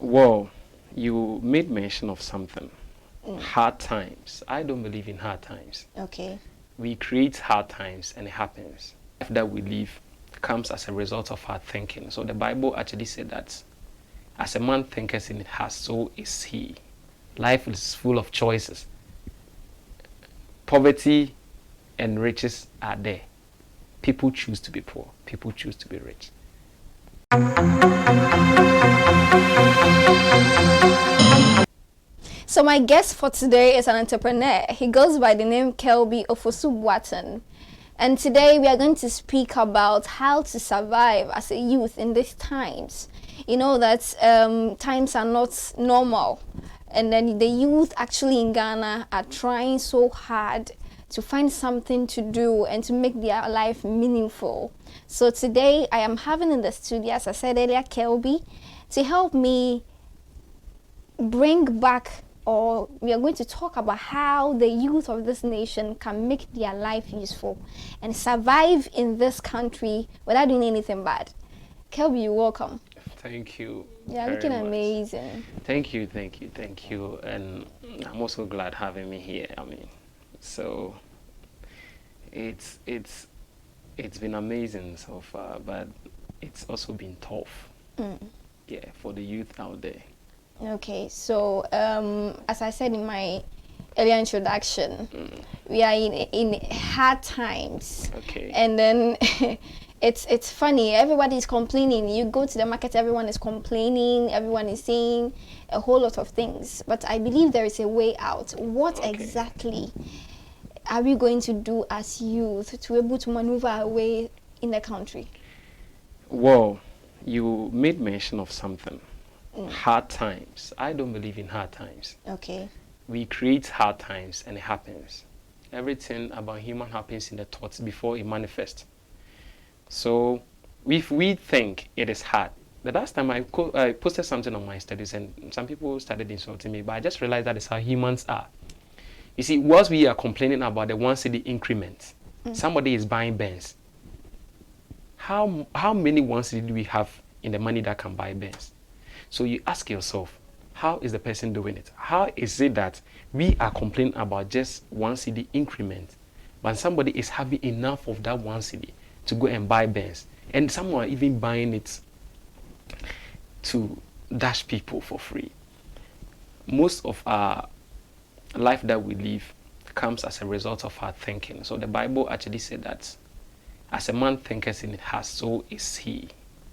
Well, you made mention of something. Hard times. I don't believe in hard times. Okay. We create hard times and it happens. Life that we live comes as a result of our thinking. So the Bible actually said that as a man thinketh in his heart, so is he. Life is full of choices. Poverty and riches are there. People choose to be poor. People choose to be rich. So my guest for today is an entrepreneur. He goes by the name Kelby Ofosu. And today we are going to speak about how to survive as a youth in these times. You know that times are not normal. And then the youth actually in Ghana are trying so hard to find something to do and to make their life meaningful. So today I am having in the studio, as I said earlier, Kelby, to help me bring back, or we are going to talk about how the youth of this nation can make their life useful and survive in this country without doing anything bad. Kelby, you're welcome. Thank you. You're looking amazing. Thank you. And I'm also glad having me here. So it's been amazing so far, but it's also been tough. Yeah, for the youth out there. Okay, so as I said in my earlier introduction, we are in hard times. Okay. And then it's funny, everybody's complaining. You go to the market, everyone is complaining, everyone is saying a whole lot of things. But I believe there is a way out. What exactly are we going to do as youth to be able to maneuver our way in the country? Well, you made mention of something. Hard times. I don't believe in hard times. Okay. We create hard times and it happens. Everything about human happens in the thoughts before it manifests. So if we think it is hard, the last time I posted something on my studies and some people started insulting me, but I just realized that is how humans are. You see, whilst we are complaining about the 1 cedi increment, somebody is buying Benz. How many 1 cedi do we have in the money that can buy Benz? So you ask yourself, how is the person doing it? How is it that we are complaining about just 1 cedi increment, but somebody is having enough of that 1 cedi to go and buy Benz, and some are even buying it to dash people for free? Most of our life that we live comes as a result of our thinking. So the Bible actually said that as a man thinketh in his heart, so is he.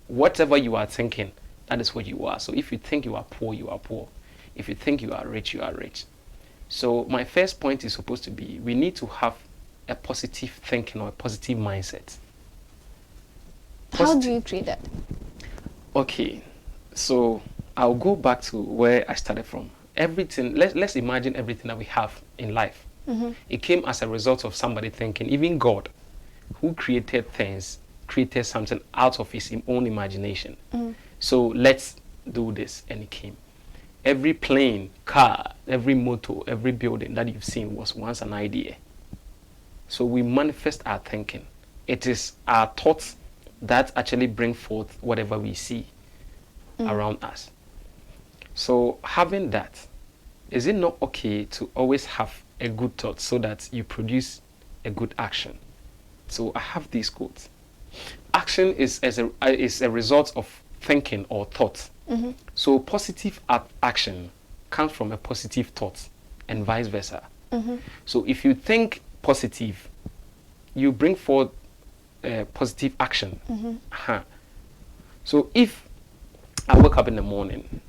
Whatever you are thinking, that is what you are. So if you think you are poor, you are poor. If you think you are rich, you are rich. So my first point is supposed to be, we need to have a positive thinking or a positive mindset. How do you create that? Okay, so I'll go back to where I started from. Everything, let's imagine everything that we have in life. It came as a result of somebody thinking. Even God, who created things, created something out of his own imagination. So let's do this, and it came. Every plane, car, every motor, every building that you've seen was once an idea. So we manifest our thinking. It is our thoughts that actually bring forth whatever we see around us. So having that, is it not okay to always have a good thought so that you produce a good action? So I have these quotes. Action is a result of thinking or thought. So positive action comes from a positive thought and vice versa. So if you think positive, you bring forth positive action. So if I wake up in the morning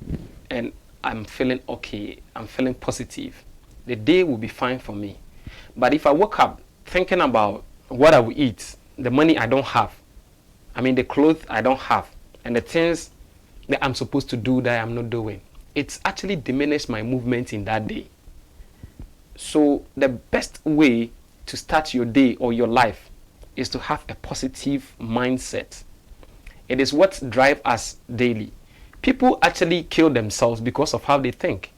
and I'm feeling okay, I'm feeling positive, the day will be fine for me. But if I wake up thinking about what I will eat, the money I don't have, the clothes I don't have, and the things that I'm supposed to do that I'm not doing, it's actually diminished my movement in that day. So the best way to start your day or your life is to have a positive mindset. It is what drives us daily. People actually kill themselves because of how they think.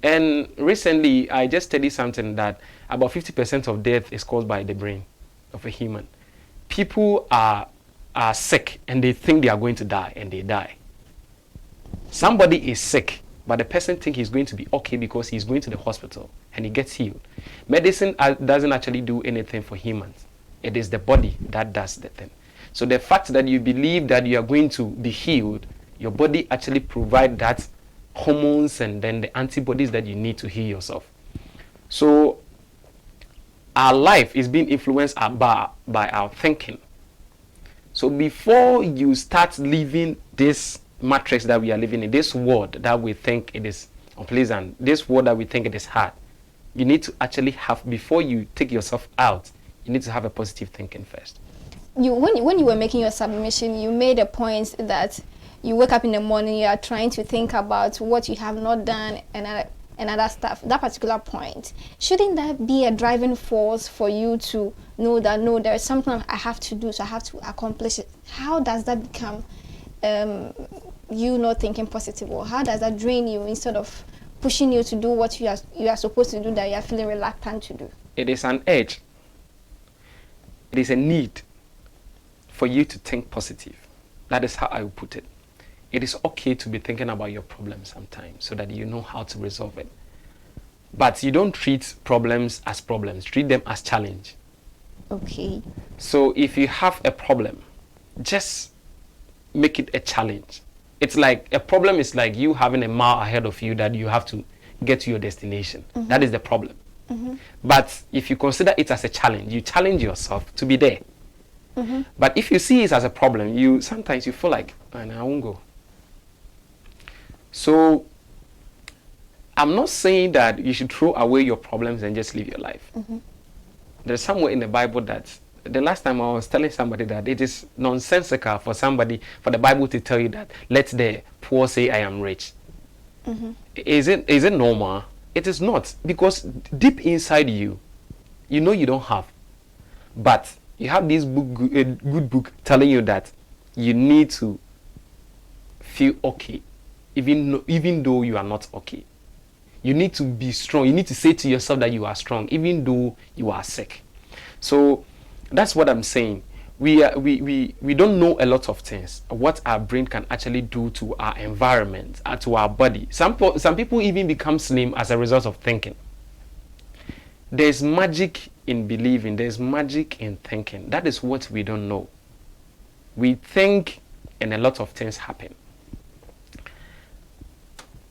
And recently, I just studied something that about 50% of death is caused by the brain of a human. People are sick and they think they are going to die, and they die. Somebody is sick, but the person thinks he's going to be okay because he's going to the hospital and he gets healed. Medicine doesn't actually do anything for humans. It is the body that does the thing. So the fact that you believe that you are going to be healed, your body actually provides that hormones and then the antibodies that you need to heal yourself. So our life is being influenced by our thinking. So before you start living this matrix that we are living in, this world that we think it is unpleasant, this world that we think it is hard, you need to actually have, before you take yourself out, you need to have a positive thinking first. When you were making your submission, you made a point that you wake up in the morning, you are trying to think about what you have not done and other stuff. That particular point, shouldn't that be a driving force for you to know that, no, there is something I have to do, so I have to accomplish it? How does that become you not thinking positive, or how does that drain you instead of pushing you to do what you are supposed to do that you are feeling reluctant to do? It is an edge. It is a need for you to think positive. That is how I would put it. It is okay to be thinking about your problems sometimes so that you know how to resolve it. But you don't treat problems as problems. Treat them as challenge. Okay. So if you have a problem, just make it a challenge. It's like a problem is like you having a mile ahead of you that you have to get to your destination. Mm-hmm. That is the problem. Mm-hmm. But if you consider it as a challenge, you challenge yourself to be there. Mm-hmm. But if you see it as a problem, sometimes you feel like, I won't go. So I'm not saying that you should throw away your problems and just live your life. Mm-hmm. There's somewhere in the Bible that the last time I was telling somebody that it is nonsensical for the Bible to tell you that let the poor say I am rich. Mm-hmm. Is it normal? It is not, because deep inside you know you don't have, but you have this good book telling you that you need to feel okay, even though you are not okay. You need to be strong. You need to say to yourself that you are strong, even though you are sick. So that's what I'm saying. We don't know a lot of things, what our brain can actually do to our environment, to our body. Some people even become slim as a result of thinking. There's magic in believing. There's magic in thinking. That is what we don't know. We think and a lot of things happen.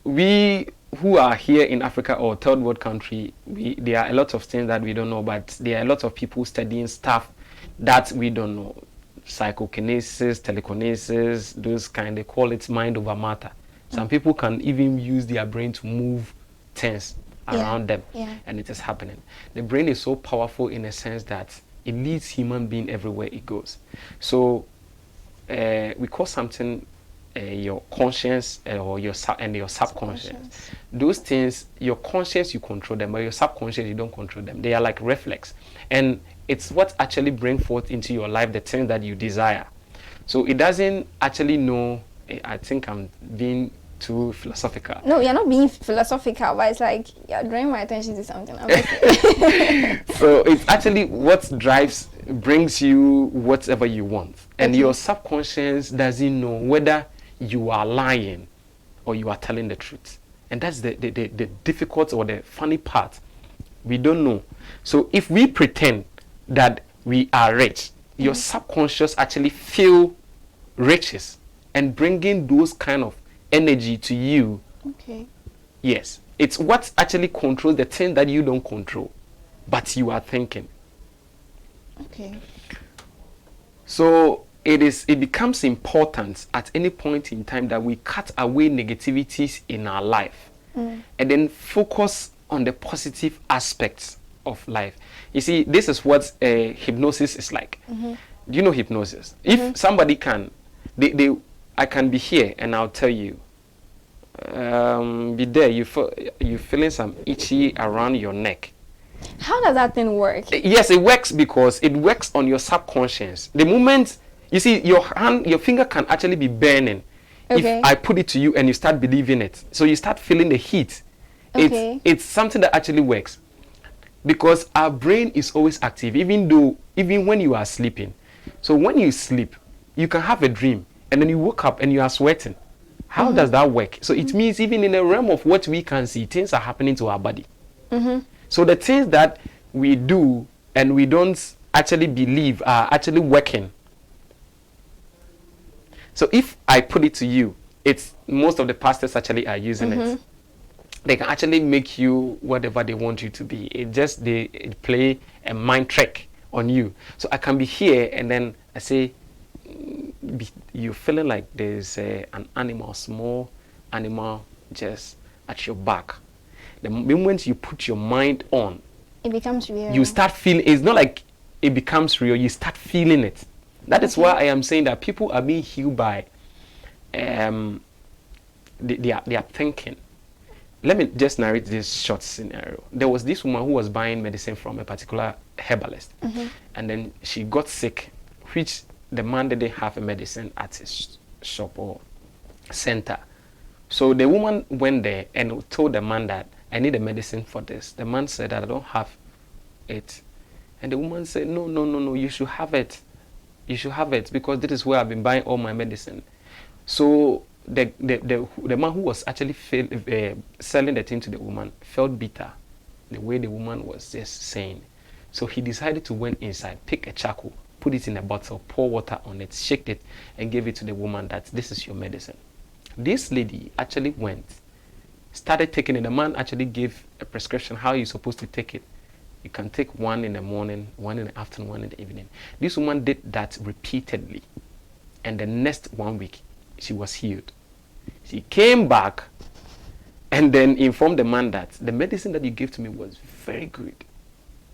We who are here in Africa or third world country, there are a lot of things that we don't know, but there are a lot of people studying stuff that we don't know. Psychokinesis, telekinesis, those kind, they call it mind over matter. Some people can even use their brain to move things around them, and it is happening. The brain is so powerful in a sense that it leads human being everywhere it goes. So we call something your conscience or your subconscious. Those things, your conscious you control them, but your subconscious you don't control them. They are like reflex, and it's what actually brings forth into your life the things that you desire. So it doesn't actually know. I think I'm being too philosophical. No, you're not being philosophical, but it's like you're drawing my attention to something. So it's actually what brings you whatever you want, and your subconscious doesn't know whether you are lying or you are telling the truth. And that's the difficult or the funny part. We don't know. So if we pretend that we are rich, your subconscious actually feel riches and bringing those kind of energy to you. Okay. Yes. It's what actually controls the thing that you don't control, but you are thinking. Okay. So it becomes important at any point in time that we cut away negativities in our life and then focus on the positive aspects of life. You see, this is what hypnosis is like. Do you know hypnosis? If somebody can, I can be here and I'll tell you, be there, you're feeling some itchy around your neck. How does that thing work? Yes, it works because it works on your subconscious. The moment, you see, your finger can actually be burning if I put it to you and you start believing it. So you start feeling the heat. It's something that actually works. Because our brain is always active, even when you are sleeping. So when you sleep, you can have a dream, and then you wake up and you are sweating. How does that work? So it means even in the realm of what we can see, things are happening to our body. So the things that we do and we don't actually believe are actually working. So if I put it to you, it's most of the pastors actually are using it. They can actually make you whatever they want you to be. It play a mind trick on you. So I can be here and then I say, you're feeling like there's an animal, small animal just at your back. The moment you put your mind on, it becomes real. You start feeling, it's not like it becomes real, you start feeling it. That is why I am saying that people are being healed by their thinking. Let me just narrate this short scenario. There was this woman who was buying medicine from a particular herbalist, and then she got sick, which the man didn't have a medicine at his shop or center. So the woman went there and told the man that I need a medicine for this. The man said that I don't have it. And the woman said, no, you should have it. You should have it because this is where I've been buying all my medicine. So the man who was actually selling the thing to the woman felt bitter the way the woman was just saying. So he decided to went inside, pick a charcoal, put it in a bottle, pour water on it, shake it, and gave it to the woman that this is your medicine. This lady actually went, started taking it. The man actually gave a prescription how you're supposed to take it. You can take one in the morning, one in the afternoon, one in the evening. This woman did that repeatedly. And the next 1 week, she was healed. She came back and then informed the man that the medicine that you gave to me was very good.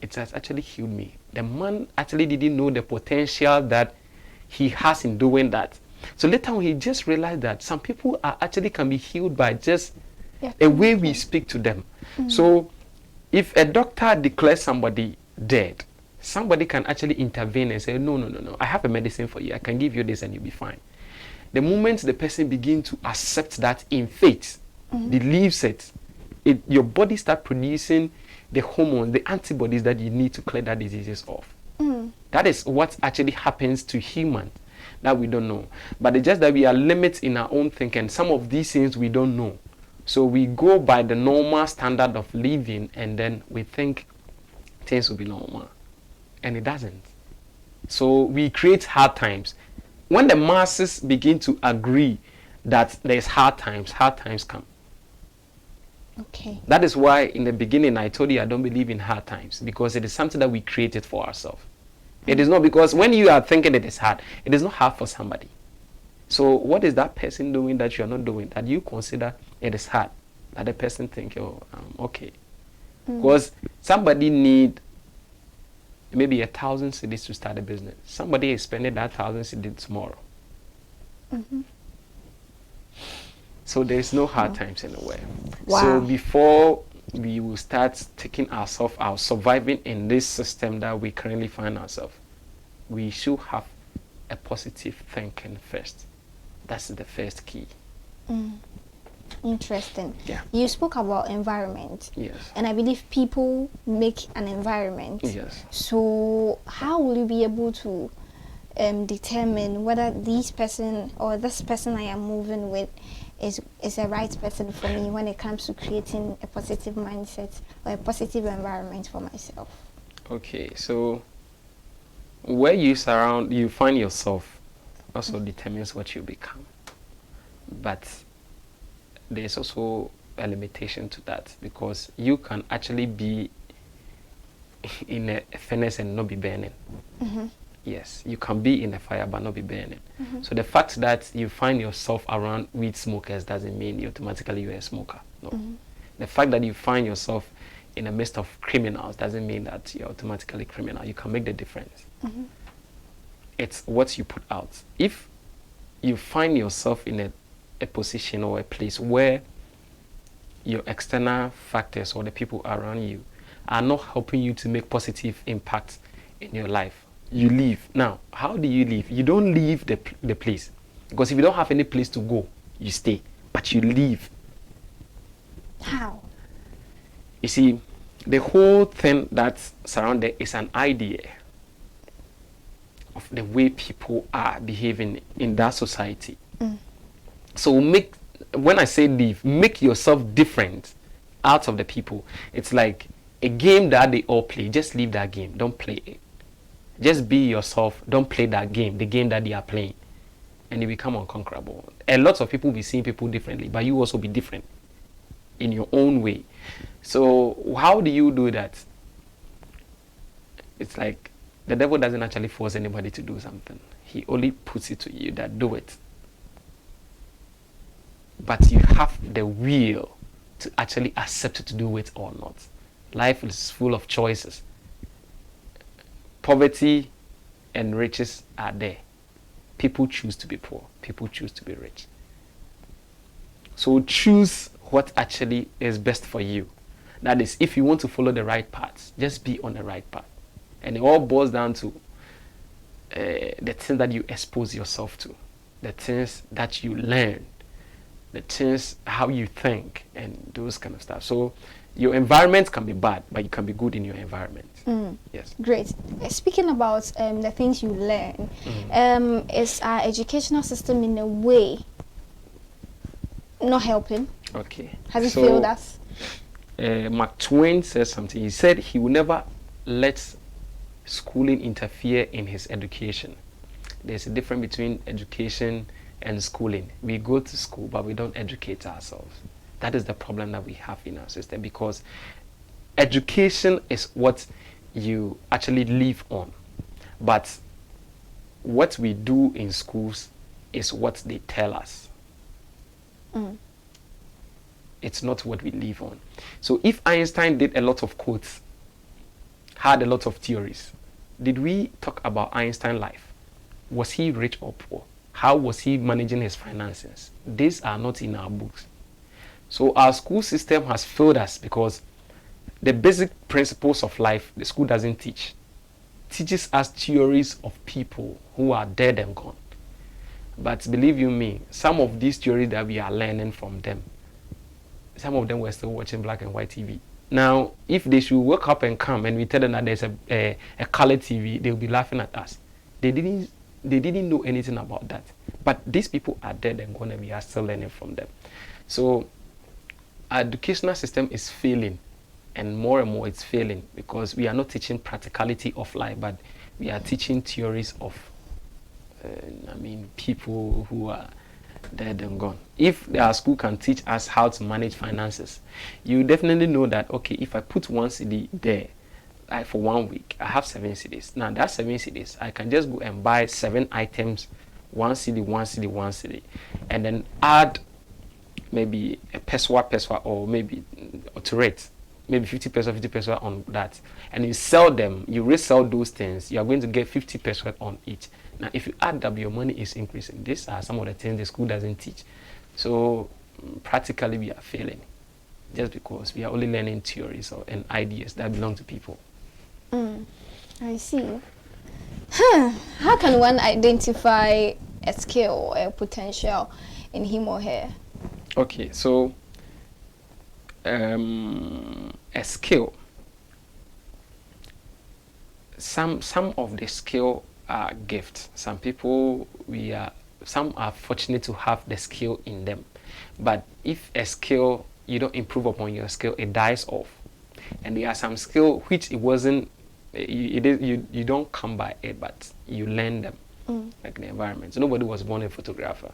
It has actually healed me. The man actually didn't know the potential that he has in doing that. So later on, he just realized that some people are actually can be healed by just a way we speak to them. So if a doctor declares somebody dead, somebody can actually intervene and say, no, I have a medicine for you. I can give you this and you'll be fine. The moment the person begins to accept that in faith, believes it, your body starts producing the hormones, the antibodies that you need to clear that diseases off. That is what actually happens to humans that we don't know. But it's just that we are limited in our own thinking. Some of these things we don't know. So we go by the normal standard of living and then we think things will be normal. And it doesn't. So we create hard times. When the masses begin to agree that there's hard times come. Okay. That is why in the beginning I told you I don't believe in hard times, because it is something that we created for ourselves. It is not, because when you are thinking it is hard, it is not hard for somebody. So what is that person doing that you are not doing that you consider it is hard? That the person think, oh, okay. Because somebody need maybe 1,000 cedis to start a business. Somebody is spending that 1,000 cedis tomorrow. So there is no hard times anywhere. Wow. So before we will start taking ourselves out, surviving in this system that we currently find ourselves, we should have a positive thinking first. That's the first key. Interesting. Yeah. You spoke about environment. Yes. And I believe people make an environment. Yes. So how will you be able to determine whether this person I am moving with is a right person for me when it comes to creating a positive mindset or a positive environment for myself? Okay, so where you find yourself also determines what you become. But there's also a limitation to that, because you can actually be in a furnace and not be burning. Yes, you can be in a fire but not be burning. So the fact that you find yourself around weed smokers doesn't mean automatically you're a smoker. No. The fact that you find yourself in the midst of criminals doesn't mean that you're automatically criminal. You can make the difference. It's what you put out. If you find yourself in a position or a place where your external factors or the people around you are not helping you to make positive impact in your life, you leave. Now, how do you leave? You don't leave the place, because if you don't have any place to go, you stay, but you leave. How? You see, the whole thing that's surrounded is an idea of the way people are behaving in that society. So make when I say leave, make yourself different out of the people. It's like a game that they all play. Just leave that game. Don't play it. Just be yourself. Don't play that game, the game that they are playing. And you become unconquerable. A lot of people will be seeing people differently, but you also be different in your own way. So how do you do that? It's like the devil doesn't actually force anybody to do something. He only puts it to you that do it. But you have the will to actually accept to do it or not. Life is full of choices. Poverty and riches are there. People choose to be poor. People choose to be rich. So choose what actually is best for you. That is, if you want to follow the right path, just be on the right path. And it all boils down to the things that you expose yourself to, the things that you learn, the things, how you think, and those kind of stuff. So your environment can be bad, but you can be good in your environment. Yes. Great. Speaking about the things you learn, is our educational system in a way not helping? Okay. Has it failed us? Mark Twain says something. He said he will never let schooling interfere in his education. There's a difference between education and schooling. We go to school, but we don't educate ourselves. That is the problem that we have in our system, because education is what you actually live on. But what we do in schools is what they tell us. It's not what we live on. So if Einstein did a lot of quotes, had a lot of theories, did we talk about Einstein's life? Was he rich or poor? How was he managing his finances? These are not in our books. So our school system has failed us because the basic principles of life, the school doesn't teach. It teaches us theories of people who are dead and gone. But believe you me, some of these theories that we are learning from them, some of them were still watching black and white TV. Now, if they should wake up and come and we tell them that there's a color TV, they'll be laughing at us. They didn't know anything about that. But these people are dead and gone, and we are still learning from them. So our educational system is failing, and more it's failing, because we are not teaching practicality of life, but we are teaching theories of people who are dead and gone. If our school can teach us how to manage finances, you definitely know that, okay, if I put 1 cedi there for 1 week, I have 7 cedis. Now that 7 cedis, I can just go and buy 7 items, 1 cedi, 1 cedi, 1 cedi, and then add maybe a peswa, or maybe to rate, maybe 50 peso on that, and you sell them, you resell those things, you are going to get 50 peso on each. Now, if you add up, your money is increasing. These are some of the things the school doesn't teach. So, practically, we are failing just because we are only learning theories and ideas that belong to people. I see. How can one identify a skill or a potential in him or her? Okay, so a skill. Some of the skill are gifts. Some are fortunate to have the skill in them. But if a skill, you don't improve upon your skill, it dies off. And there are some skill which you don't come by it, but you learn them, like the environment. So nobody was born a photographer.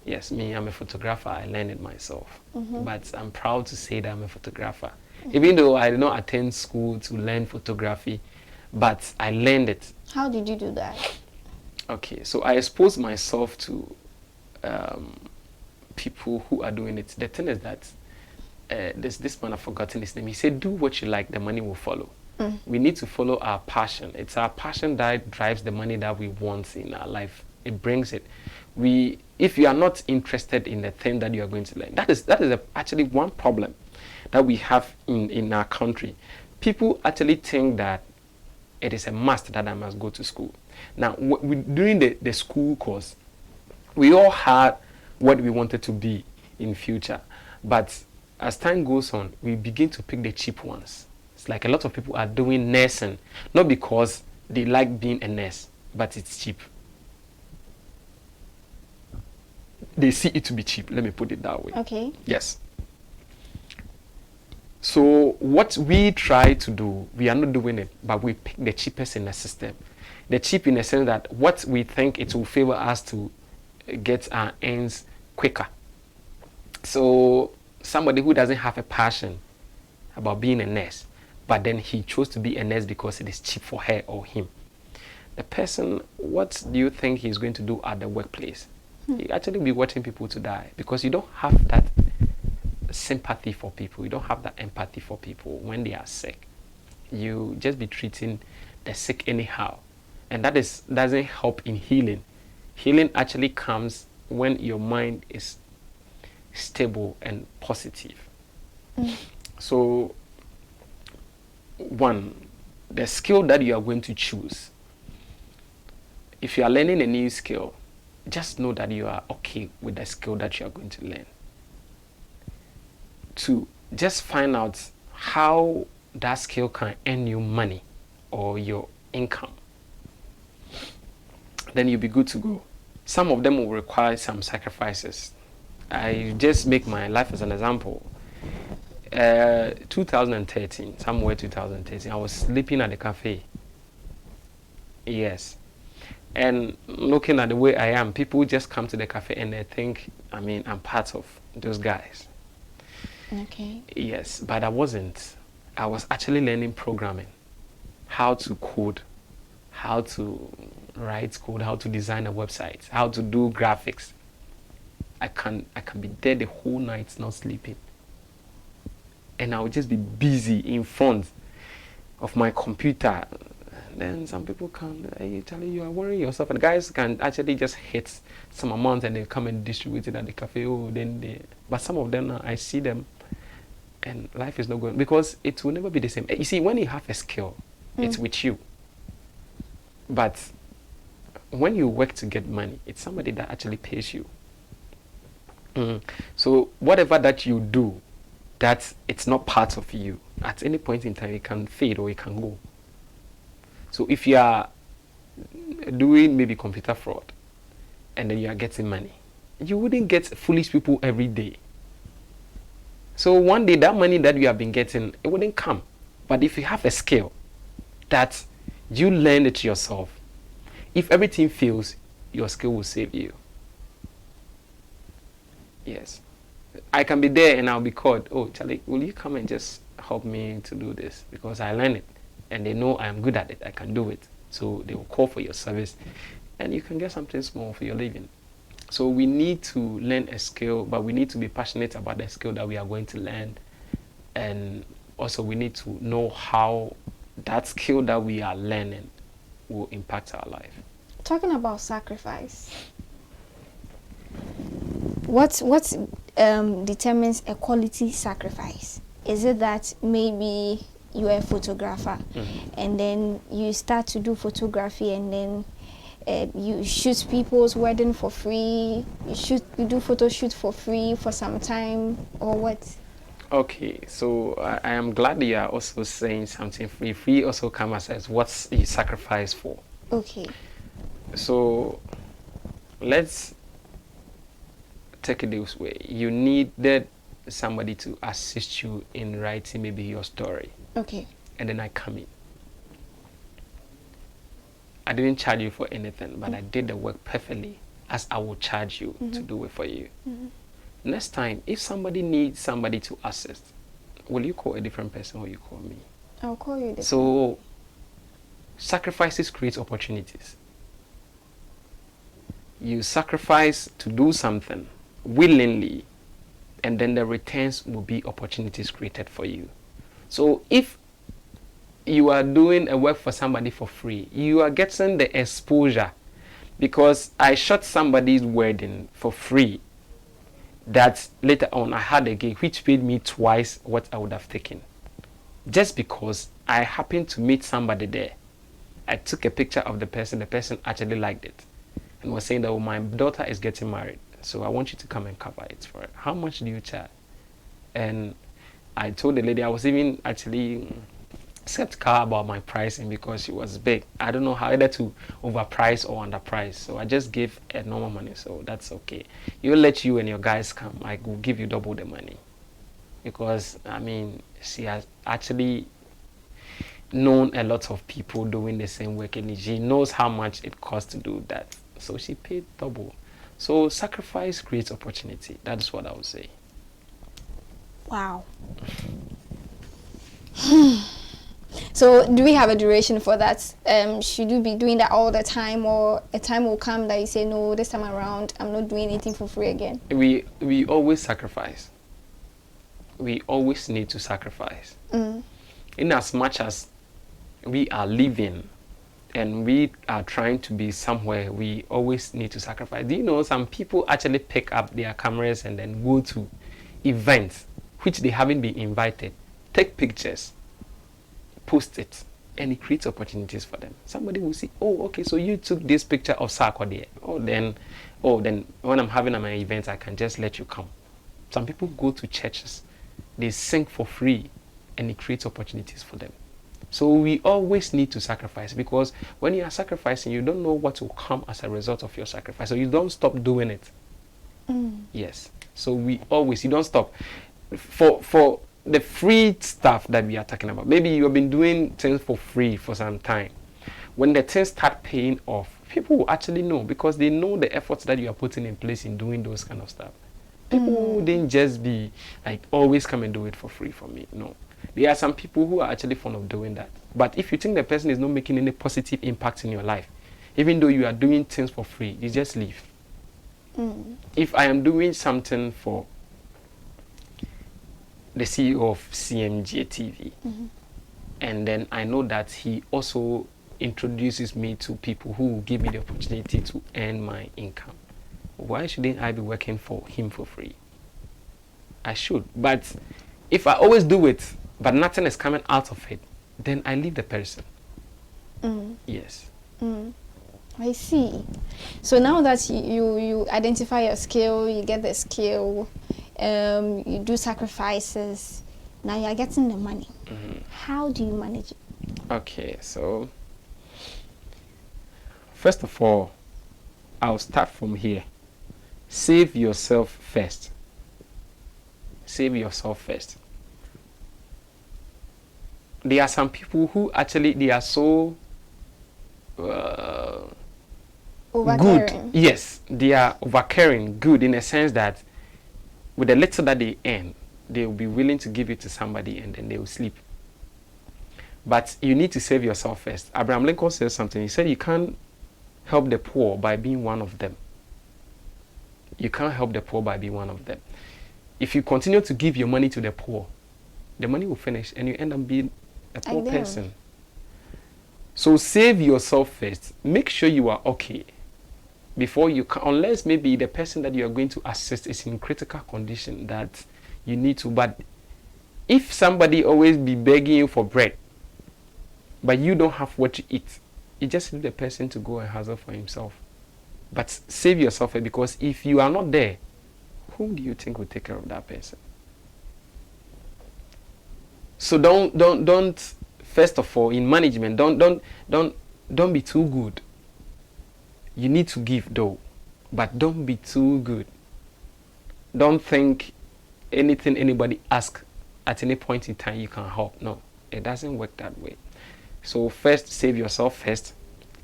Yes, me, I'm a photographer. I learned it myself. But I'm proud to say that I'm a photographer. Even though I did not attend school to learn photography, but I learned it. How did you do that? Okay, so I exposed myself to people who are doing it. The thing is that this man, I've forgotten his name. He said, do what you like, the money will follow. We need to follow our passion. It's our passion that drives the money that we want in our life. It brings it. If you are not interested in the thing that you are going to learn, that is actually one problem that we have in our country. People actually think that it is a must that I must go to school. Now, during the school course, we all had what we wanted to be in future. But as time goes on, we begin to pick the cheap ones. It's like a lot of people are doing nursing, not because they like being a nurse, but it's cheap. they see it to be cheap. Let me put it that way. Okay. Yes. So what we try to do, we are not doing it, but we pick the cheapest in the system. The cheap in the sense that what we think it will favor us to get our ends quicker. So somebody who doesn't have a passion about being a nurse, but then he chose to be a nurse because it is cheap for her or him. The person, what do you think he's going to do at the workplace? He actually be watching people to die, because you don't have that sympathy for people. You don't have that empathy for people when they are sick. You just be treating the sick anyhow. And that doesn't help in healing. Healing actually comes when your mind is stable and positive. So, one, the skill that you are going to choose. If you are learning a new skill, just know that you are okay with the skill that you are going to learn. Two, just find out how that skill can earn you money or your income. Then you'll be good to go. Some of them will require some sacrifices. I just make my life as an example. 2013, somewhere 2013, I was sleeping at the cafe. Yes. And looking at the way I am, people just come to the cafe and they think, I'm part of those guys. Okay. Yes, but I wasn't. I was actually learning programming, how to code, how to write code, how to design a website, how to do graphics. I can be there the whole night not sleeping. And I would just be busy in front of my computer. Then some people come, hey, Charlie, you are worrying yourself. And guys can actually just hit some amount and they come and distribute it at the cafe. But some of them, I see them and life is not going, because it will never be the same. You see, when you have a skill, it's with you. But when you work to get money, it's somebody that actually pays you. So whatever that you do, that it's not part of you, at any point in time it can fade or it can go. So if you are doing maybe computer fraud and then you are getting money, you wouldn't get foolish people every day. So one day that money that you have been getting, it wouldn't come. But if you have a skill that you learn it yourself, if everything fails, your skill will save you. Yes. I can be there and I'll be called, oh, Charlie, will you come and just help me to do this? Because I learn it and they know I'm good at it. I can do it. So they will call for your service and you can get something small for your living. So we need to learn a skill, but we need to be passionate about the skill that we are going to learn. And also we need to know how that skill that we are learning will impact our life. Talking about sacrifice, what determines a quality sacrifice? Is it that maybe you are a photographer and then you start to do photography and then you shoot people's wedding for free, you do photo shoot for free for some time, or what? Okay, so I am glad you are also saying something free. Free also comes as what you sacrifice for. Okay. So let's take it this way. You needed somebody to assist you in writing maybe your story. Okay. And then I come in. I didn't charge you for anything, but I did the work perfectly as I would charge you to do it for you. Next time, if somebody needs somebody to assist, will you call a different person or you call me? I'll call you different. So sacrifices create opportunities. You sacrifice to do something willingly, and then the returns will be opportunities created for you. So if you are doing a work for somebody for free, you are getting the exposure, because I shot somebody's wedding for free that later on I had a gig which paid me twice what I would have taken, just because I happened to meet somebody there. I took a picture of the person actually liked it and was saying that, oh, my daughter is getting married, so I want you to come and cover it for her. How much do you charge? And I told the lady, I was even actually skeptical about my pricing because she was big. I don't know how either to overprice or underprice. So I just gave a normal money. So that's okay. You'll let you and your guys come. I will give you double the money. Because, I mean, she has actually known a lot of people doing the same work and she knows how much it costs to do that. So she paid double. So sacrifice creates opportunity. That's what I would say. Wow. So do we have a duration for that? Should you be doing that all the time, or a time will come that you say, no, this time around I'm not doing anything for free again? We always sacrifice. We always need to sacrifice. In as much as we are living and we are trying to be somewhere, we always need to sacrifice. Do you know some people actually pick up their cameras and then go to events which they haven't been invited, take pictures, post it, and it creates opportunities for them. Somebody will see, oh, okay, so you took this picture of Sarkodie. Then when I'm having my event, I can just let you come. Some people go to churches, they sing for free, and it creates opportunities for them. So we always need to sacrifice, because when you are sacrificing, you don't know what will come as a result of your sacrifice. So you don't stop doing it. Yes. So you don't stop. For the free stuff that we are talking about, maybe you have been doing things for free for some time. When the things start paying off, people will actually know, because they know the efforts that you are putting in place in doing those kind of stuff. People wouldn't just be like, always come and do it for free for me. No. There are some people who are actually fond of doing that. But if you think the person is not making any positive impact in your life, even though you are doing things for free, you just leave. If I am doing something for the CEO of Cmgh Tv, and then I know that he also introduces me to people who will give me the opportunity to earn my income, why shouldn't I be working for him for free? I should. But if I always do it, but nothing is coming out of it, then I leave the person. Yes. I see. So now that you identify your skill, you get the skill, you do sacrifices, now you're getting the money. How do you manage it? Okay, so first of all, I'll start from here. Save yourself first. Save yourself first. There are some people who actually, they are so good. Yes, they are overcaring, good in a sense that with the little that they earn, they will be willing to give it to somebody and then they will sleep. But you need to save yourself first. Abraham Lincoln said something. He said you can't help the poor by being one of them. You can't help the poor by being one of them. If you continue to give your money to the poor, the money will finish and you end up being a poor person. So save yourself first. Make sure you are okay before you can, unless maybe the person that you are going to assist is in critical condition that you need to. But if somebody always be begging you for bread, but you don't have what to eat, you just leave the person to go and hustle for himself. But save yourself, because if you are not there, whom do you think will take care of that person? So don't first of all, in management, don't be too good. You need to give though, but don't be too good. Don't think anything anybody asks at any point in time you can help. No, it doesn't work that way. So first, save yourself first,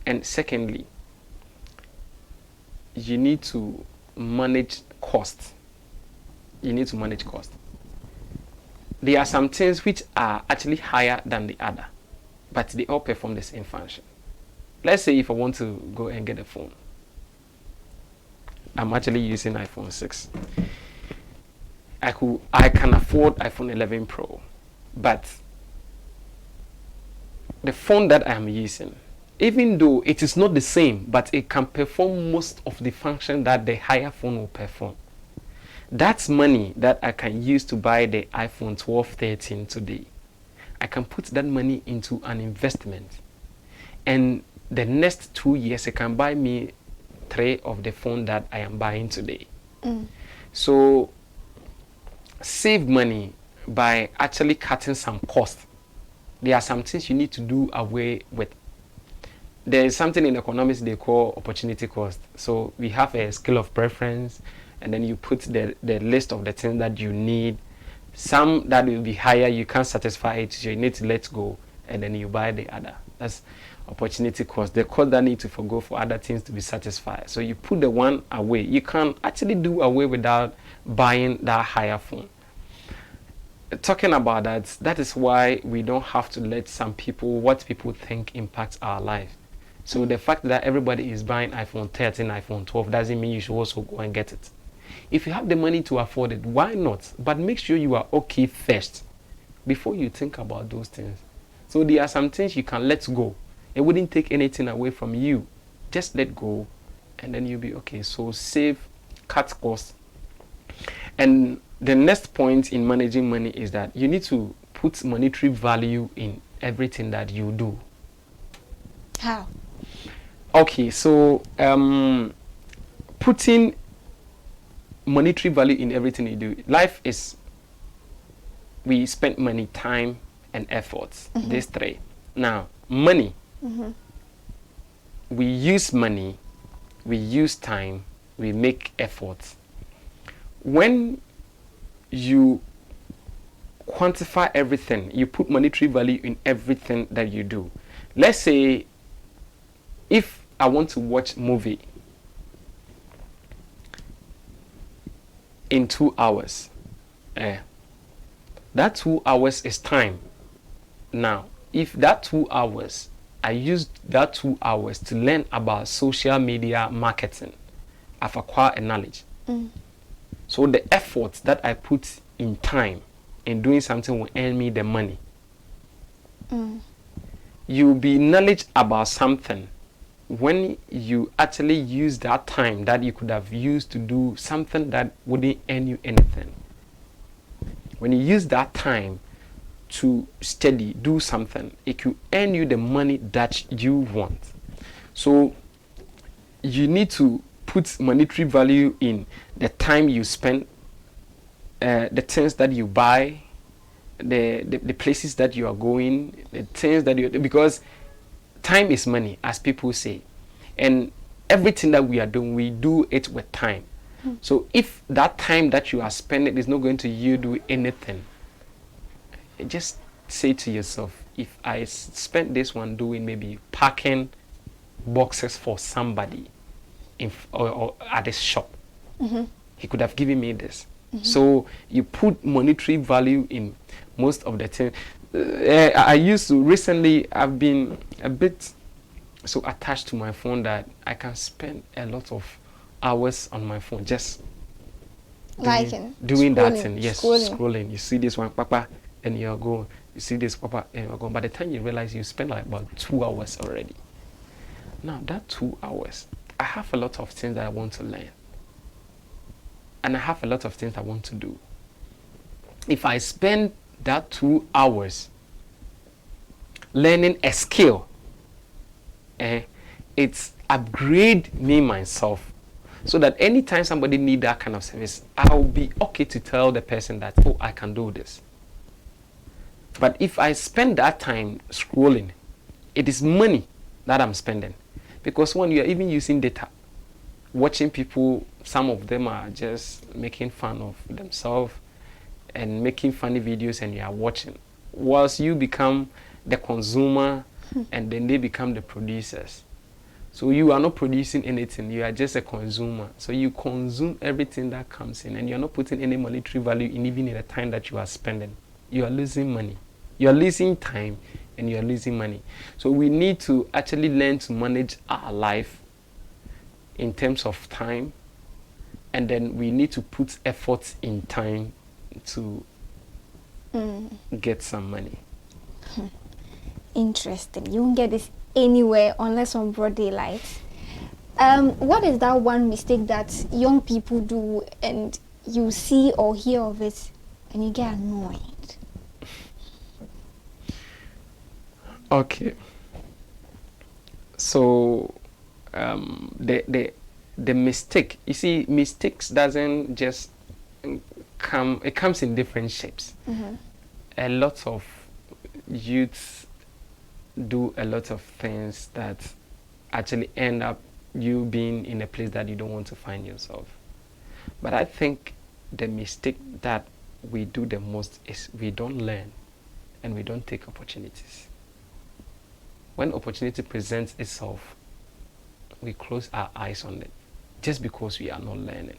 and secondly, you need to manage cost. You need to manage cost. There are some things which are actually higher than the other, but they all perform the same function. Let's say if I want to go and get a phone, I'm actually using iPhone 6. I can afford iPhone 11 Pro, but the phone that I am using, even though it is not the same, but it can perform most of the function that the higher phone will perform. That's money that I can use to buy the iPhone 12, 13 today. I can put that money into an investment, and the next 2 years it can buy me 3 of the phone that I am buying today. So save money by actually cutting some cost. there are some things you need to do away with. There is something in economics they call opportunity cost. So we have a scale of preference, and then you put the list of the things that you need. Some that will be higher, you can't satisfy it, so you need to let go, and then you buy the other. That's opportunity cost. The cost that need to forgo for other things to be satisfied. So you put the one away. You can actually do away without buying that higher phone. Talking about that, that is why we don't have to let what people think impacts our life. So the fact that everybody is buying iPhone 13, iPhone 12 doesn't mean you should also go and get it. If you have the money to afford it, why not? But make sure you are okay first before you think about those things. So there are some things you can let go. It wouldn't take anything away from you. Just let go, and then you'll be okay. So save, cut costs. And the next point in managing money is that you need to put monetary value in everything that you do. How? Okay, so putting monetary value in everything you do. Life is, we spend money, time, and efforts. These three. Now, money. We use money, we use time, we make efforts. When you quantify everything, you put monetary value in everything that you do. Let's say if I want to watch movie in 2 hours, that 2 hours is time. Now, if that 2 hours, I used that 2 hours to learn about social media marketing, I've acquired a knowledge. So the effort that I put in time in doing something will earn me the money. You'll be knowledge about something when you actually use that time that you could have used to do something that wouldn't earn you anything. When you use that time to study, do something, it could earn you the money that you want. So you need to put monetary value in the time you spend, the things that you buy, the places that you are going, the things that you, because time is money, as people say, and everything that we are doing, we do it with time. So if that time that you are spending is not going to yield you anything, just say to yourself, if I spend this one doing maybe packing boxes for somebody or at a shop, he could have given me this. So you put monetary value in most of the things. I used to recently, I've been a bit so attached to my phone that I can spend a lot of hours on my phone just doing that thing. Yes, scrolling. You see this one, papa, and you're going. You see this, papa, and you're going. By the time you realize you spend like about 2 hours already. Now that 2 hours, I have a lot of things that I want to learn, and I have a lot of things I want to do. If I spend that 2 hours learning a skill, it's upgrade me myself, so that anytime somebody need that kind of service, I'll be okay to tell the person that, oh, I can do this. But if I spend that time scrolling, it is money that I'm spending, because when you are even using data, watching people, some of them are just making fun of themselves and making funny videos, and you are watching, whilst you become the consumer and then they become the producers. So you are not producing anything, you are just a consumer. So you consume everything that comes in, and you are not putting any monetary value in, even in the time that you are spending. You are losing money. You are losing time, and you are losing money. So we need to actually learn to manage our life in terms of time, and then we need to put efforts in time to get some money. Interesting. You won't get this anywhere unless on broad daylight. What is that one mistake that young people do and you see or hear of it and you get annoyed? Okay. So the mistake, you see, mistakes doesn't just come, it comes in different shapes. A lot of youths do a lot of things that actually end up you being in a place that you don't want to find yourself. But I think the mistake that we do the most is we don't learn and we don't take opportunities. When opportunity presents itself, we close our eyes on it just because we are not learning.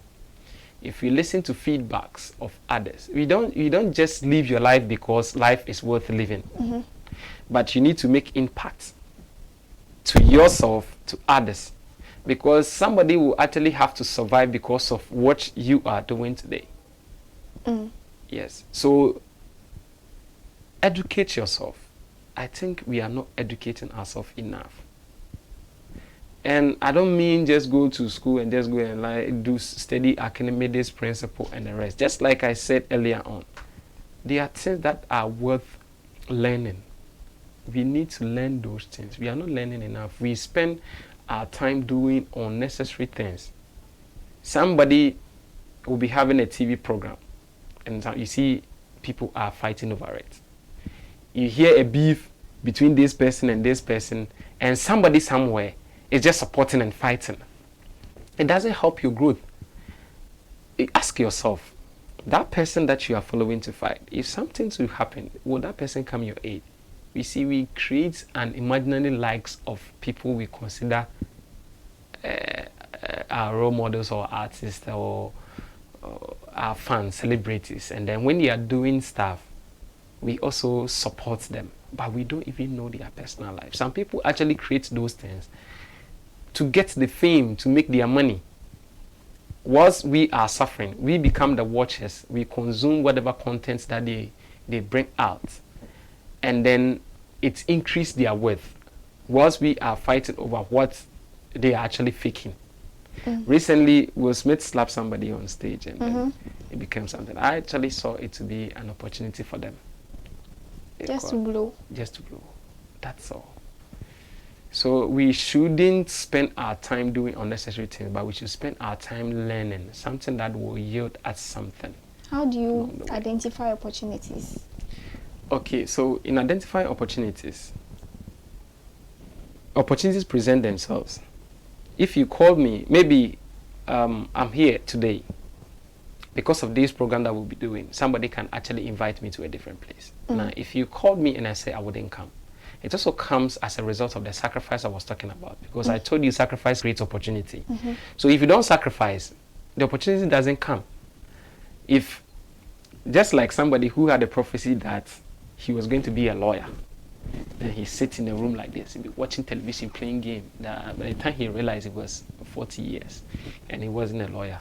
If you listen to feedbacks of others, you don't just live your life because life is worth living. Mm-hmm. But you need to make impact to yourself, to others, because somebody will actually have to survive because of what you are doing today. Yes. So educate yourself. I think we are not educating ourselves enough. And I don't mean just go to school and just go and like do study Archimedes principle and the rest. Just like I said earlier on, there are things that are worth learning. We need to learn those things. We are not learning enough. We spend our time doing unnecessary things. Somebody will be having a TV program, and you see people are fighting over it. You hear a beef between this person, and somebody somewhere is just supporting and fighting. It doesn't help your growth. Ask yourself, that person that you are following to fight, if something to happen, will that person come your aid? You see, we create an imaginary likes of people we consider our role models or artists or our fans, celebrities. And then when they are doing stuff, we also support them. But we don't even know their personal life. Some people actually create those things to get the fame, to make their money. Whilst we are suffering, we become the watchers. We consume whatever contents that they bring out. And then it increases their worth. Whilst we are fighting over what they are actually faking. Recently, Will Smith slapped somebody on stage and then it became something. I actually saw it to be an opportunity for them. Just to blow. Just to blow. That's all. So we shouldn't spend our time doing unnecessary things, but we should spend our time learning something that will yield us something. How do you identify opportunities? Okay, so in identifying opportunities present themselves. If you call me, maybe I'm here today because of this program that we'll be doing. Somebody can actually invite me to a different place. Now, if you called me and I say I wouldn't come, it also comes as a result of the sacrifice I was talking about, because I told you sacrifice creates opportunity. So if you don't sacrifice, the opportunity doesn't come. If, just like somebody who had a prophecy that he was going to be a lawyer, then he sits in a room like this, he'll be watching television, playing game. By the time he realized it was 40 years and he wasn't a lawyer.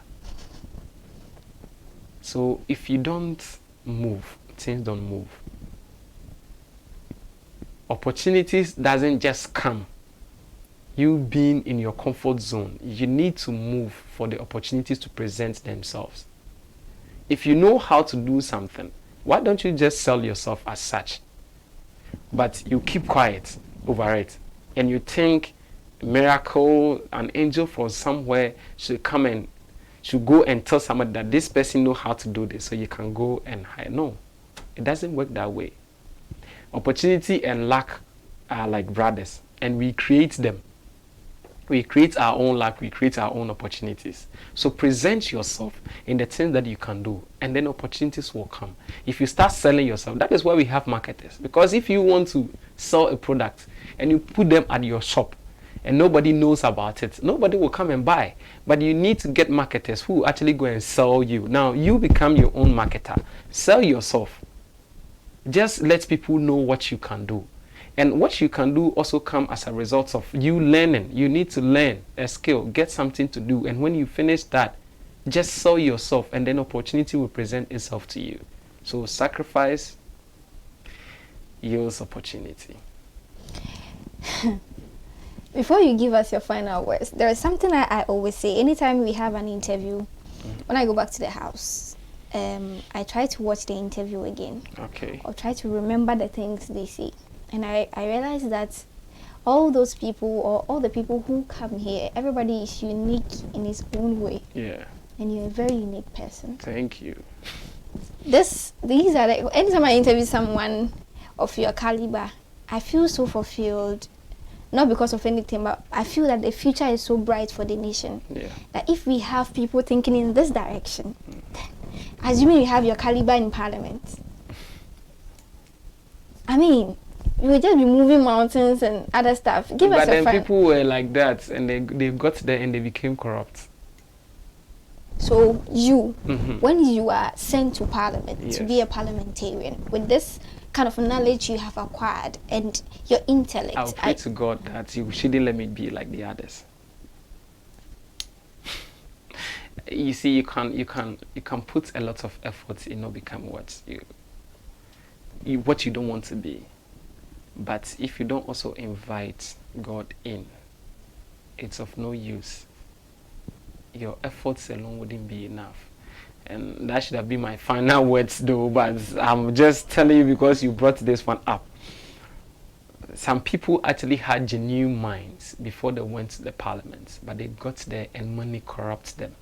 So if you don't move, things don't move. Opportunities doesn't just come. You being in your comfort zone, you need to move for the opportunities to present themselves. If you know how to do something, why don't you just sell yourself as such? But you keep quiet over it, and you think a miracle, an angel from somewhere should come and should go and tell somebody that this person knows how to do this, so you can go and hire. No, it doesn't work that way. Opportunity and luck are like brothers, and we create them. We create our own luck, we create our own opportunities. So present yourself in the things that you can do, and then opportunities will come. If you start selling yourself, that is why we have marketers. Because if you want to sell a product and you put them at your shop and nobody knows about it, nobody will come and buy. But you need to get marketers who actually go and sell you. Now you become your own marketer. Sell yourself. Just let people know what you can do. And what you can do also come as a result of you learning. You need to learn a skill, get something to do. And when you finish that, just sell yourself, and then opportunity will present itself to you. So sacrifice yields opportunity. Before you give us your final words, there is something I always say. Anytime we have an interview, when I go back to the house, I try to watch the interview again. Okay. Or try to remember the things they say. And I realize that all those people, or all the people who come here, everybody is unique in his own way. Yeah. And you're a very unique person. Thank you. These are like, anytime I interview someone, of your caliber, I feel so fulfilled. Not because of anything, but I feel that the future is so bright for the nation. Yeah. That if we have people thinking in this direction, assuming you have your caliber in parliament, I mean, you will just be moving mountains and other stuff. Give us But then a fun. people were like that, and they got there and they became corrupt. So you, Mhm. when you are sent to parliament to be Yes. a parliamentarian, with this kind of knowledge you have acquired and your intellect, I'll pray to God that you shouldn't let me be like the others. You see, you can put a lot of effort in not becoming what you don't want to be. But if you don't also invite God in, it's of no use. Your efforts alone wouldn't be enough. And that should have been my final words though, but I'm just telling you because you brought this one up. Some people actually had genuine minds before they went to the parliament, but they got there and money corrupts them.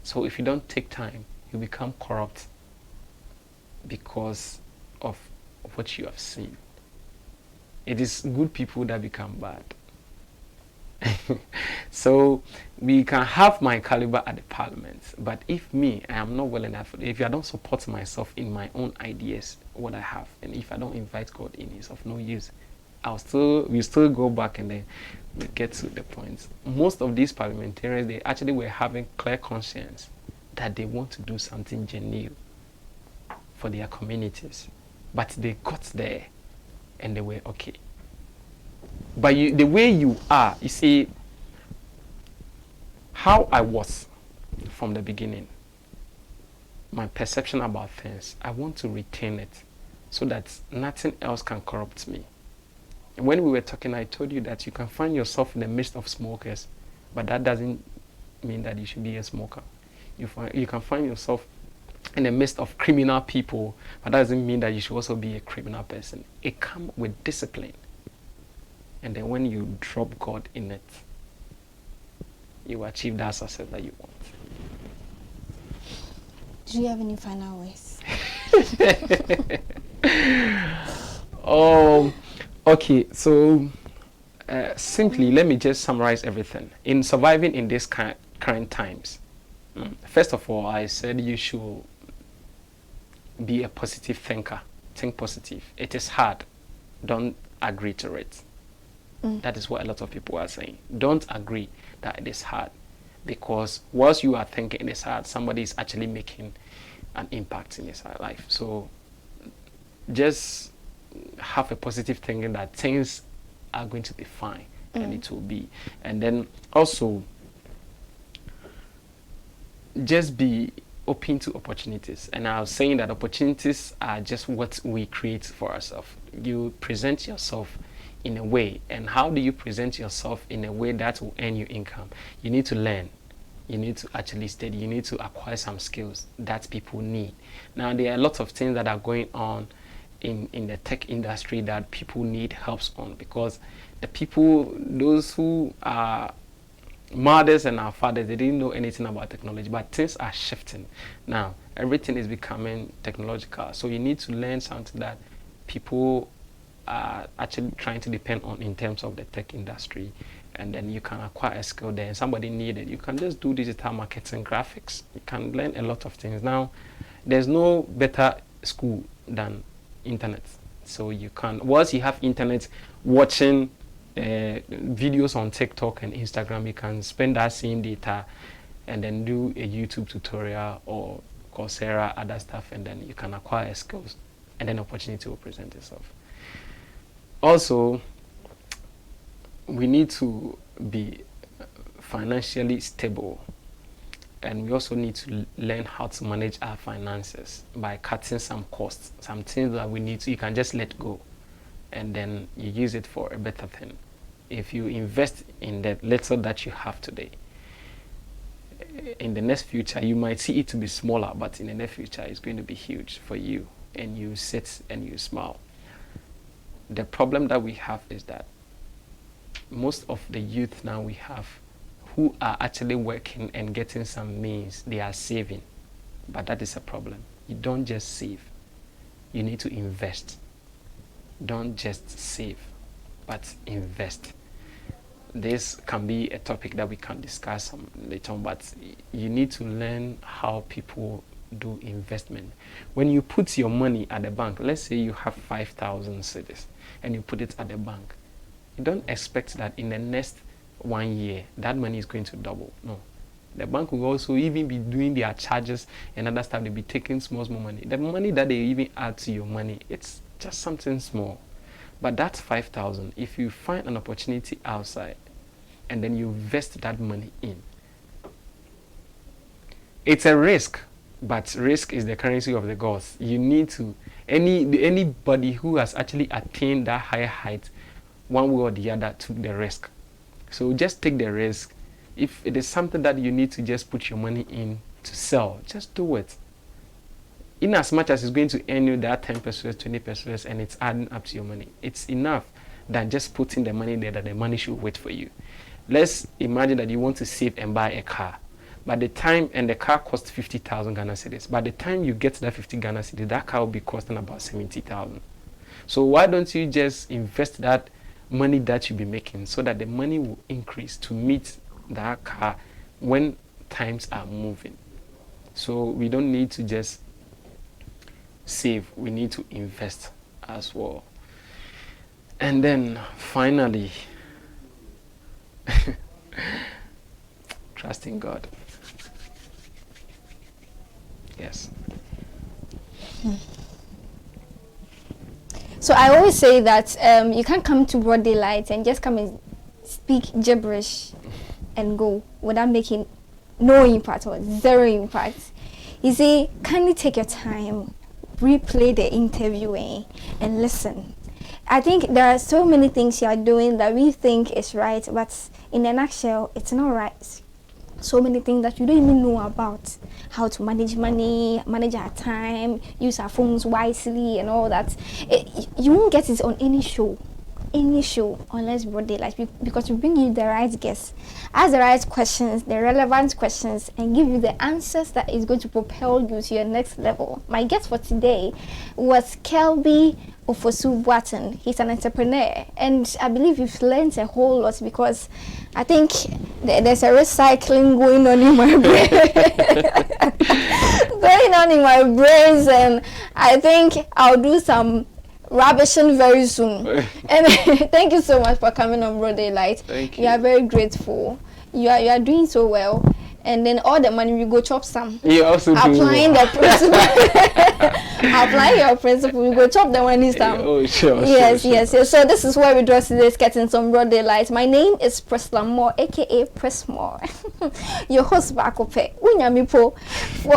So if you don't take time, you become corrupt because of what you have seen. It is good people that become bad. So we can have my caliber at the parliament, but if I am not well enough, if I don't support myself in my own ideas, what I have, and if I don't invite God in, it's of no use. We still go back and then we get to the point. Most of these parliamentarians, they actually were having clear conscience that they want to do something genuine for their communities, but they got there and they were okay. But the way you are, you see, how I was from the beginning, my perception about things, I want to retain it so that nothing else can corrupt me. And when we were talking, I told you that you can find yourself in the midst of smokers, but that doesn't mean that you should be a smoker. You can find yourself in the midst of criminal people, but that doesn't mean that you should also be a criminal person. It comes with discipline. And then when you drop God in it, you achieve that success that you want. Do you have any final words? Okay. So simply, let me just summarize everything. In surviving in these current times, first of all, I said you should be a positive thinker. Think positive. It is hard. Don't agree to it. That is what a lot of people are saying. Don't agree that it is hard, because whilst you are thinking it is hard, somebody is actually making an impact in his life. So just have a positive thinking that things are going to be fine, and it will be. And then also just be open to opportunities. And I was saying that opportunities are just what we create for ourselves. You present yourself in a way, and how do you present yourself in a way that will earn you income? You need to learn. You need to actually study. You need to acquire some skills that people need. Now, there are lots of things that are going on in the tech industry that people need helps on, because the people, those who are mothers and our fathers, they didn't know anything about technology, but things are shifting. Now, everything is becoming technological. So you need to learn something that people are actually trying to depend on in terms of the tech industry, and then you can acquire a skill there, and somebody needed, you can just do digital marketing, graphics. You can learn a lot of things. Now, there's no better school than internet. So you can, once you have internet, watching videos on TikTok and Instagram, you can spend that same data and then do a YouTube tutorial or Coursera, other stuff, and then you can acquire skills, and then opportunity will present itself. Also, we need to be financially stable, and we also need to learn how to manage our finances by cutting some costs, some things that we need to, you can just let go, and then you use it for a better thing. If you invest in the little that you have today, in the next future, you might see it to be smaller, but in the next future, it's going to be huge for you, and you sit and you smile. The problem that we have is that most of the youth now we have who are actually working and getting some means, they are saving. But that is a problem. You don't just save. you need to invest. Don't just save, but invest. This can be a topic that we can discuss later on, but you need to learn how people do investment. When you put your money at the bank, let's say you have 5,000 cedis and you put it at the bank, you don't expect that in the next 1 year that money is going to double. No. The bank will also even be doing their charges and other stuff. They'll be taking small money. The money that they even add to your money, it's just something small. But that's 5,000. If you find an opportunity outside and then you invest that money in, it's a risk, but risk is the currency of the gods. You need to, anybody who has actually attained that higher height, one way or the other, took the risk. So just take the risk. If it is something that you need to just put your money in to sell, just do it. In as much as it's going to earn you that 10 pesos, 20 pesos, and it's adding up to your money, it's enough than just putting the money there that the money should wait for you. Let's imagine that you want to save and buy a car. By the time, and the car costs 50,000 Ghana cedis. By the time you get to that 50 Ghana cedis, that car will be costing about 70,000. So why don't you just invest that money that you'll be making so that the money will increase to meet that car when times are moving? So we don't need to just save, we need to invest as well. And then finally, trust in God. Yes. So I always say that you can't come to broad daylight and just come and speak gibberish and go without making no impact or zero impact. You see, kindly take your time, replay the interview and listen. I think there are so many things you are doing that we think is right, but in a nutshell, it's not right. So many things that you don't even know about. How to manage money, manage our time, use our phones wisely and all that. You won't get it on any show unless broad daylight, because we bring you the right guests, ask the right questions, the relevant questions, and give you the answers that is going to propel you to your next level. My guest for today was Kelby Ofosu Boateng. He's an entrepreneur, and I believe you've learned a whole lot, because I think there's a recycling going on in my brains, and I think I'll do some rubbishing very soon. And thank you so much for coming on Broad Daylight. Thank you. We are very grateful. You are doing so well. And then all the money we go chop some. You also applying the principle. Applying your principle, we go chop the money some. Oh, sure. Yes, sure. yes. So this is where we draw today's getting some Broad Daylight. My name is Priscilla Moore, aka Pressmore. Your host Bakope.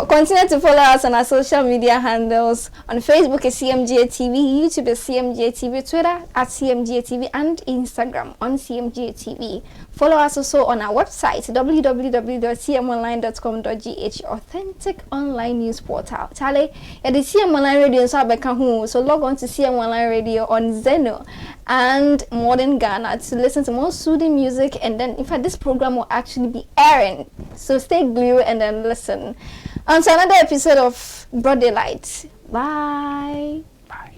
Continue to follow us on our social media handles. On Facebook is Cmgh Tv, YouTube is Cmgh Tv, Twitter at Cmgh Tv, and Instagram on Cmgh Tv. Follow us also on our website www.cmonline.com.gh, authentic online news portal. Charlie, the CM Online Radio so log on to CM Online Radio on Zeno and Modern Ghana to listen to more soothing music, and then in fact this program will actually be airing. So stay glued and then listen. On to another episode of Broad Daylight. Bye. Bye.